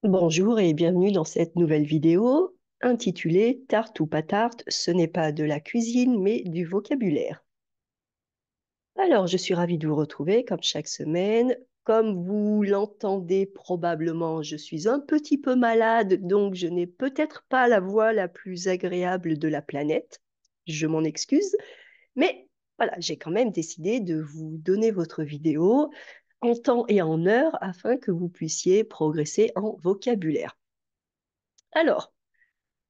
Bonjour et bienvenue dans cette nouvelle vidéo intitulée Tarte ou pas tarte, ce n'est pas de la cuisine mais du vocabulaire. Alors, je suis ravie de vous retrouver comme chaque semaine. Comme vous l'entendez probablement, je suis un petit peu malade, donc je n'ai peut-être pas la voix la plus agréable de la planète. Je m'en excuse, mais voilà, j'ai quand même décidé de vous donner votre vidéo en temps et en heure afin que vous puissiez progresser en vocabulaire. Alors,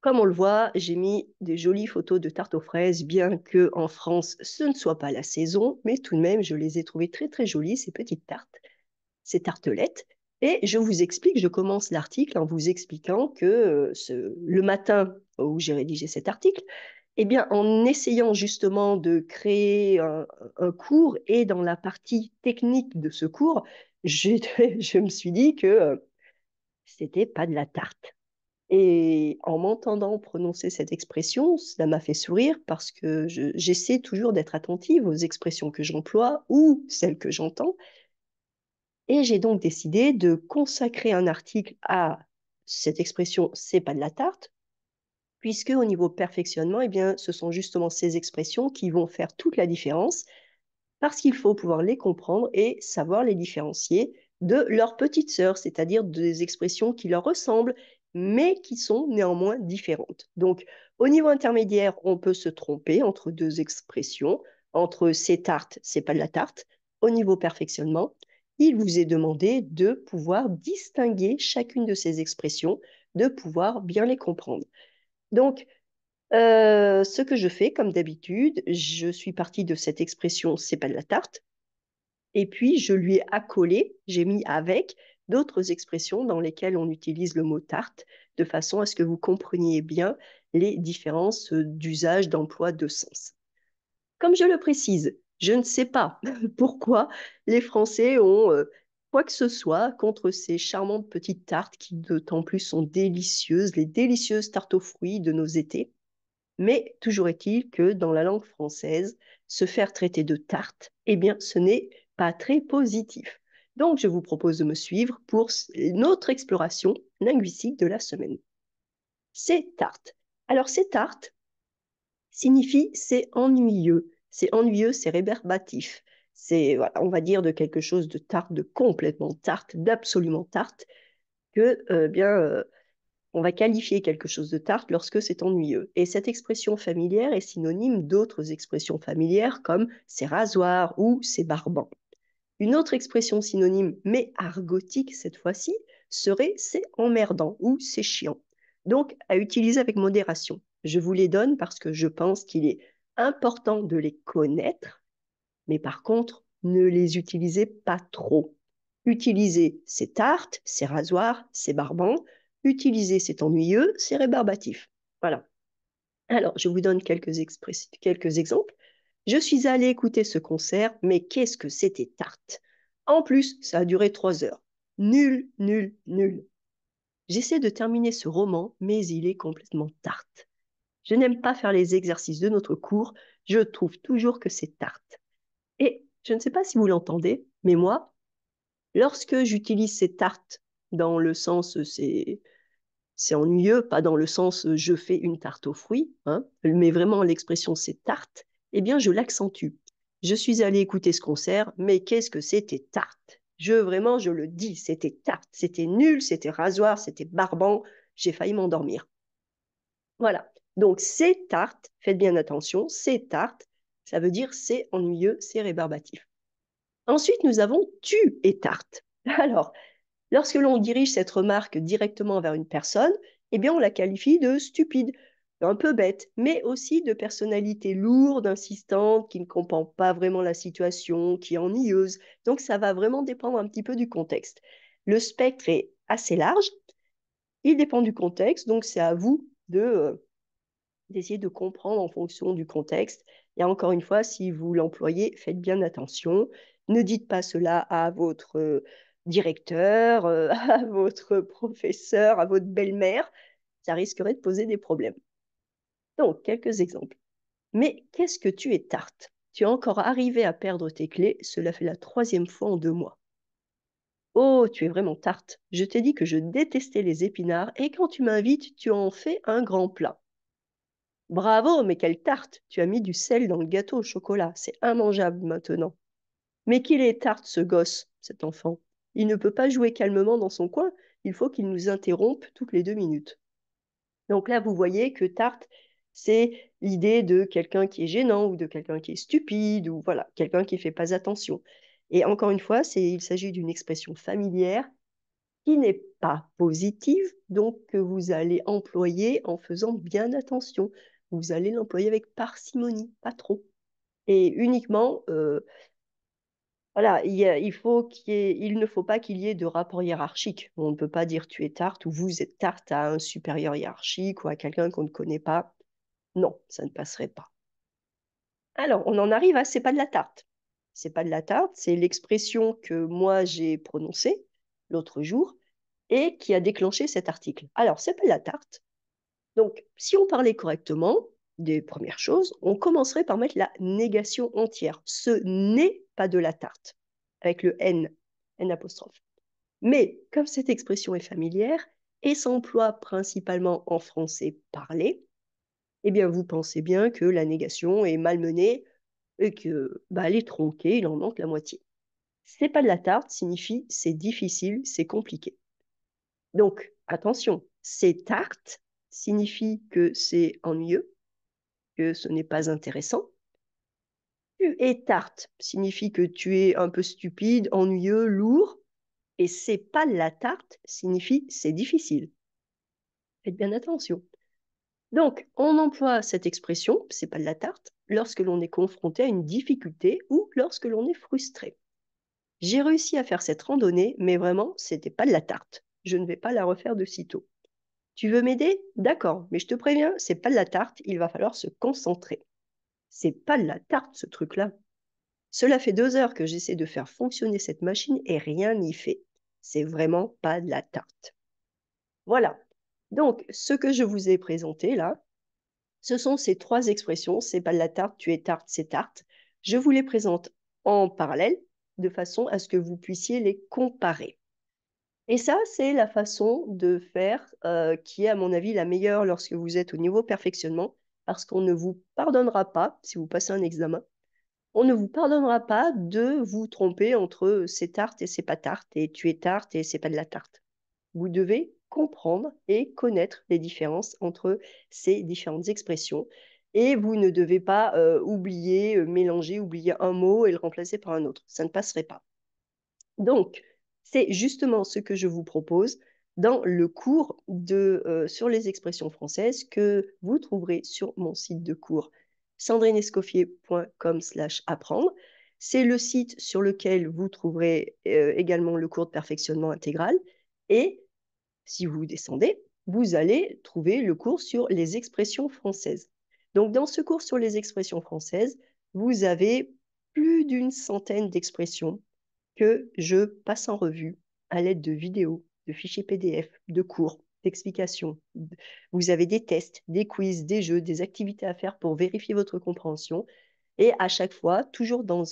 comme on le voit, j'ai mis des jolies photos de tartes aux fraises, bien que en France, ce ne soit pas la saison, mais tout de même, je les ai trouvées très très jolies, ces petites tartes, ces tartelettes. Et je vous explique, je commence l'article en vous expliquant que le matin où j'ai rédigé cet article, eh bien, en essayant justement de créer un cours et dans la partie technique de ce cours, je me suis dit que c'était pas de la tarte. Et en m'entendant prononcer cette expression, ça m'a fait sourire parce que j'essaie toujours d'être attentive aux expressions que j'emploie ou celles que j'entends. Et j'ai donc décidé de consacrer un article à cette expression c'est pas de la tarte, puisque au niveau perfectionnement, eh bien, ce sont justement ces expressions qui vont faire toute la différence parce qu'il faut pouvoir les comprendre et savoir les différencier de leurs petites sœurs, c'est-à-dire des expressions qui leur ressemblent, mais qui sont néanmoins différentes. Donc, au niveau intermédiaire, on peut se tromper entre deux expressions, entre c'est tarte, c'est pas de la tarte. Au niveau perfectionnement, il vous est demandé de pouvoir distinguer chacune de ces expressions, de pouvoir bien les comprendre. Donc, ce que je fais, comme d'habitude, je suis partie de cette expression c'est pas de la tarte. Et puis, je lui ai accolé, j'ai mis avec d'autres expressions dans lesquelles on utilise le mot tarte, de façon à ce que vous compreniez bien les différences d'usage, d'emploi, de sens. Comme je le précise, je ne sais pas pourquoi les Français ont quoi que ce soit contre ces charmantes petites tartes qui, d'autant plus, sont délicieuses, les délicieuses tartes aux fruits de nos étés. Mais toujours est-il que dans la langue française, se faire traiter de tarte, eh bien, ce n'est pas très positif. Donc, je vous propose de me suivre pour notre exploration linguistique de la semaine. C'est tarte. Alors, c'est tarte signifie c'est ennuyeux. C'est ennuyeux, c'est rébarbatif. C'est, voilà, on va dire de quelque chose de tarte, de complètement tarte, d'absolument tarte, que, on va qualifier quelque chose de tarte lorsque c'est ennuyeux. Et cette expression familière est synonyme d'autres expressions familières comme c'est rasoir ou c'est barbant. Une autre expression synonyme, mais argotique cette fois-ci, serait c'est emmerdant ou c'est chiant. Donc, à utiliser avec modération. Je vous les donne parce que je pense qu'il est important de les connaître, mais par contre, ne les utilisez pas trop. Utilisez c'est tarte, c'est rasoir, c'est barbant. Utilisez c'est ennuyeux, c'est rébarbatif. Voilà. Alors, je vous donne quelques exemples. Je suis allée écouter ce concert, mais qu'est-ce que c'était tarte. En plus, ça a duré 3 heures. Nul, nul, nul. J'essaie de terminer ce roman, mais il est complètement tarte. Je n'aime pas faire les exercices de notre cours, je trouve toujours que c'est tarte. Et je ne sais pas si vous l'entendez, mais moi, lorsque j'utilise ces tartes dans le sens c'est ennuyeux, pas dans le sens je fais une tarte aux fruits, hein, mais vraiment l'expression c'est tarte, eh bien je l'accentue. Je suis allée écouter ce concert, mais qu'est-ce que c'était tarte? Vraiment, je le dis, c'était tarte, c'était nul, c'était rasoir, c'était barbant, j'ai failli m'endormir. Voilà. Donc c'est tarte, faites bien attention, c'est tarte, ça veut dire c'est ennuyeux, c'est rébarbatif. Ensuite, nous avons tu et tarte. Alors, lorsque l'on dirige cette remarque directement vers une personne, eh bien, on la qualifie de stupide, un peu bête, mais aussi de personnalité lourde, insistante, qui ne comprend pas vraiment la situation, qui est ennuyeuse. Donc, ça va vraiment dépendre un petit peu du contexte. Le spectre est assez large, il dépend du contexte, donc c'est à vous d'essayer de comprendre en fonction du contexte. Et encore une fois, si vous l'employez, faites bien attention. Ne dites pas cela à votre directeur, à votre professeur, à votre belle-mère. Ça risquerait de poser des problèmes. Donc, quelques exemples. Mais qu'est-ce que tu es tarte? Tu es encore arrivé à perdre tes clés. Cela fait la troisième fois en 2 mois. Oh, tu es vraiment tarte. Je t'ai dit que je détestais les épinards et quand tu m'invites, tu en fais un grand plat. Bravo, mais quelle tarte! Tu as mis du sel dans le gâteau au chocolat. C'est immangeable maintenant. Mais qu'il est tarte, ce gosse, cet enfant. Il ne peut pas jouer calmement dans son coin. Il faut qu'il nous interrompe toutes les 2 minutes. Donc là, vous voyez que tarte, c'est l'idée de quelqu'un qui est gênant ou de quelqu'un qui est stupide ou voilà, quelqu'un qui ne fait pas attention. Et encore une fois, il s'agit d'une expression familière qui n'est pas positive, donc que vous allez employer en faisant bien attention. Vous allez l'employer avec parcimonie, pas trop. Et uniquement, voilà, il ne faut pas qu'il y ait de rapport hiérarchique. On ne peut pas dire tu es tarte ou vous êtes tarte à un supérieur hiérarchique ou à quelqu'un qu'on ne connaît pas. Non, ça ne passerait pas. Alors, on en arrive à c'est pas de la tarte. C'est pas de la tarte, c'est l'expression que moi j'ai prononcée l'autre jour et qui a déclenché cet article. Alors, c'est pas de la tarte. Donc, si on parlait correctement des premières choses, on commencerait par mettre la négation entière. Ce n'est pas de la tarte, avec le N, N apostrophe. Mais comme cette expression est familière et s'emploie principalement en français parlé, eh bien, vous pensez bien que la négation est malmenée et que elle est tronquée, il en manque la moitié. C'est pas de la tarte signifie c'est difficile, c'est compliqué. Donc, attention, c'est tarte signifie que c'est ennuyeux, que ce n'est pas intéressant. Tu es tarte signifie que tu es un peu stupide, ennuyeux, lourd. Et c'est pas la tarte signifie c'est difficile. Faites bien attention. Donc, on emploie cette expression, c'est pas de la tarte, lorsque l'on est confronté à une difficulté ou lorsque l'on est frustré. J'ai réussi à faire cette randonnée, mais vraiment, c'était pas de la tarte. Je ne vais pas la refaire de sitôt. Tu veux m'aider? D'accord, mais je te préviens, c'est pas de la tarte, il va falloir se concentrer. C'est pas de la tarte, ce truc-là. Cela fait 2 heures que j'essaie de faire fonctionner cette machine et rien n'y fait. C'est vraiment pas de la tarte. Voilà. Donc, ce que je vous ai présenté là, ce sont ces 3 expressions. C'est pas de la tarte, tu es tarte, c'est tarte. Je vous les présente en parallèle de façon à ce que vous puissiez les comparer. Et ça, c'est la façon de faire qui est, à mon avis, la meilleure lorsque vous êtes au niveau perfectionnement, parce qu'on ne vous pardonnera pas, si vous passez un examen, on ne vous pardonnera pas de vous tromper entre c'est tarte et c'est pas tarte, et tu es tarte et c'est pas de la tarte. Vous devez comprendre et connaître les différences entre ces différentes expressions. Et vous ne devez pas oublier, mélanger, oublier un mot et le remplacer par un autre. Ça ne passerait pas. Donc, c'est justement ce que je vous propose dans le cours sur les expressions françaises que vous trouverez sur mon site de cours sandrinescoffier.com/apprendre. C'est le site sur lequel vous trouverez également le cours de perfectionnement intégral. Et si vous descendez, vous allez trouver le cours sur les expressions françaises. Donc, dans ce cours sur les expressions françaises, vous avez plus d'une centaine d'expressions que je passe en revue à l'aide de vidéos, de fichiers PDF, de cours, d'explications. Vous avez des tests, des quiz, des jeux, des activités à faire pour vérifier votre compréhension. Et à chaque fois, toujours dans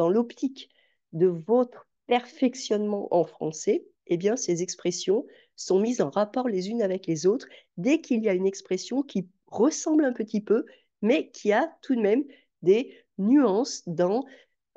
l'optique de votre perfectionnement en français, eh bien, ces expressions sont mises en rapport les unes avec les autres dès qu'il y a une expression qui ressemble un petit peu, mais qui a tout de même des nuances dans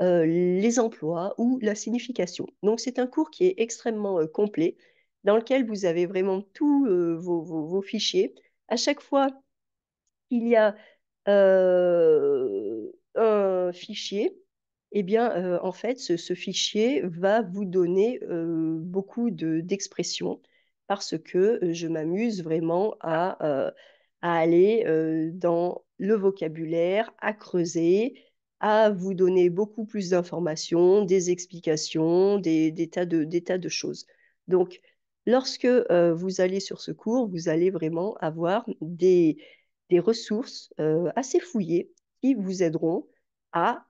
les emplois ou la signification. Donc, c'est un cours qui est extrêmement complet, dans lequel vous avez vraiment tous vos fichiers. À chaque fois qu'il y a un fichier, eh bien, en fait, ce fichier va vous donner beaucoup d'expressions parce que je m'amuse vraiment à aller dans le vocabulaire, à creuser, à vous donner beaucoup plus d'informations, des explications, des tas de choses. Donc, lorsque vous allez sur ce cours, vous allez vraiment avoir des ressources assez fouillées qui vous aideront à,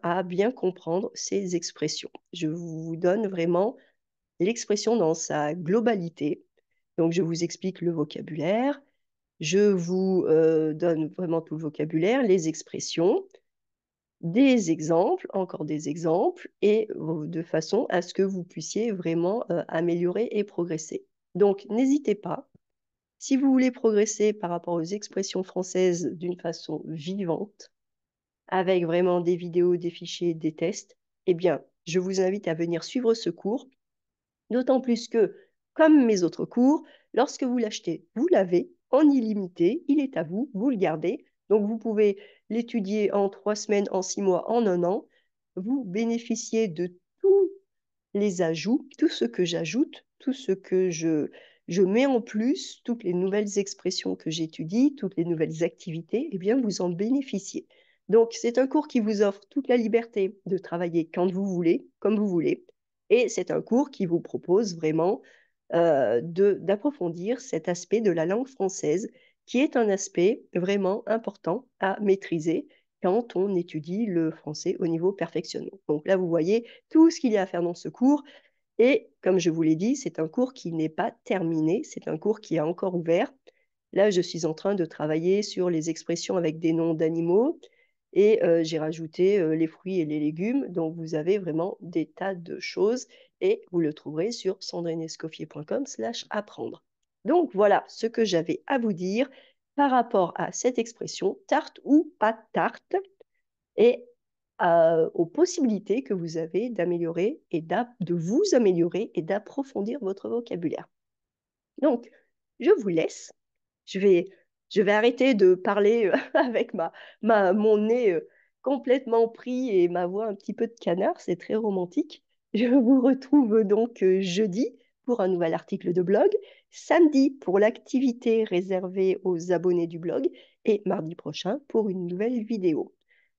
à bien comprendre ces expressions. Je vous donne vraiment l'expression dans sa globalité. Donc, je vous explique le vocabulaire, je vous donne vraiment tout le vocabulaire, les expressions, des exemples, encore des exemples, et de façon à ce que vous puissiez vraiment améliorer et progresser. Donc, n'hésitez pas. Si vous voulez progresser par rapport aux expressions françaises d'une façon vivante, avec vraiment des vidéos, des fichiers, des tests, eh bien, je vous invite à venir suivre ce cours. D'autant plus que, comme mes autres cours, lorsque vous l'achetez, vous l'avez en illimité, il est à vous, vous le gardez. Donc, vous pouvez l'étudier en 3 semaines, en 6 mois, en un an. Vous bénéficiez de tous les ajouts, tout ce que j'ajoute, tout ce que je mets en plus, toutes les nouvelles expressions que j'étudie, toutes les nouvelles activités, eh bien, vous en bénéficiez. Donc, c'est un cours qui vous offre toute la liberté de travailler quand vous voulez, comme vous voulez. Et c'est un cours qui vous propose vraiment d'approfondir cet aspect de la langue française, qui est un aspect vraiment important à maîtriser quand on étudie le français au niveau perfectionnement. Donc là, vous voyez tout ce qu'il y a à faire dans ce cours. Et comme je vous l'ai dit, c'est un cours qui n'est pas terminé, c'est un cours qui est encore ouvert. Là, je suis en train de travailler sur les expressions avec des noms d'animaux et j'ai rajouté les fruits et les légumes. Donc, vous avez vraiment des tas de choses et vous le trouverez sur sandrinescoffier.com/apprendre. Donc, voilà ce que j'avais à vous dire par rapport à cette expression tarte ou pas tarte et aux possibilités que vous avez d'améliorer et de vous améliorer et d'approfondir votre vocabulaire. Donc, je vous laisse. Je vais, je vais arrêter de parler avec mon nez complètement pris et ma voix un petit peu de canard. C'est très romantique. Je vous retrouve donc jeudi pour un nouvel article de blog, samedi pour l'activité réservée aux abonnés du blog et mardi prochain pour une nouvelle vidéo.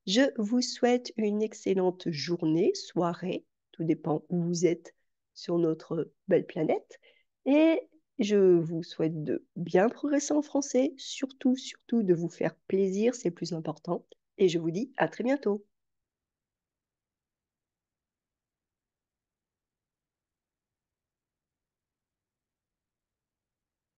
Je vous souhaite une excellente journée, soirée, tout dépend où vous êtes sur notre belle planète. Et je vous souhaite de bien progresser en français, surtout, surtout de vous faire plaisir, c'est le plus important. Et je vous dis à très bientôt.